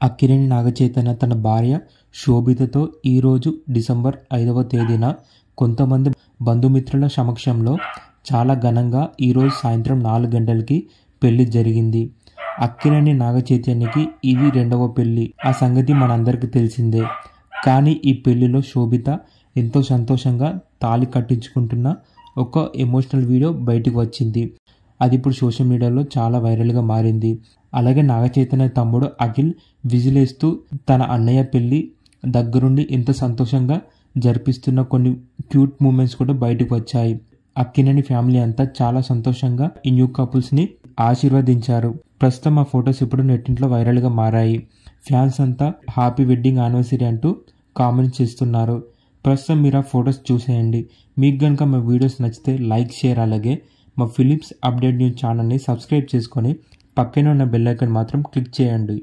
అక్కినేని నాగచైతన్య తన భార్య శోభితతో ఈరోజు డిసెంబర్ 5వ తేదీన కొంతమంది బంధుమిత్రుల సమక్షంలో చాలా ఘనంగా ఈరోజు సాయంత్రం 4 గంటలకి పెళ్లి జరిగింది. అక్కినేని నాగచైతన్యకి ఇది 2వ పెళ్లి. ఆ సంగతి మనందరికీ తెలిసిందే. కానీ ఈ పెళ్లిలో శోభిత ఎంతో సంతోషంగా తాళి కట్టించుకుంటున్న ఒక ఎమోషనల్ వీడియో బయటకు వచ్చింది. అది ఇప్పుడు సోషల్ మీడియాలో చాలా వైరల్గా మారింది. అలాగే నాగచైతన్య తమ్ముడు అఖిల్ విజిలేస్తూ తన అన్నయ్య పెళ్లి దగ్గరుండి ఎంతో సంతోషంగా జరిపిస్తున్న కొన్ని క్యూట్ మూమెంట్స్ కూడా బయటకు వచ్చాయి. అక్కినేని ఫ్యామిలీ అంతా చాలా సంతోషంగా ఈ న్యూ కపుల్స్ని ఆశీర్వదించారు. ప్రస్తుతం ఆ ఫొటోస్ ఇప్పుడు నెట్టింట్లో వైరల్గా మారాయి. ఫ్యాన్స్ అంతా హ్యాపీ వెడ్డింగ్ యానివర్సరీ అంటూ కామెంట్స్ చేస్తున్నారు. ప్రస్తుతం మీరు ఆ ఫొటోస్ చూసేయండి. మీకు కనుక మా వీడియోస్ నచ్చితే లైక్, షేర్, అలాగే మా ఫిలిప్స్ అప్డేట్ న్యూస్ ఛానల్ని సబ్స్క్రైబ్ చేసుకొని పక్కనే ఉన్న బెల్ ఐకాన్ మాత్రం క్లిక్ చేయండి.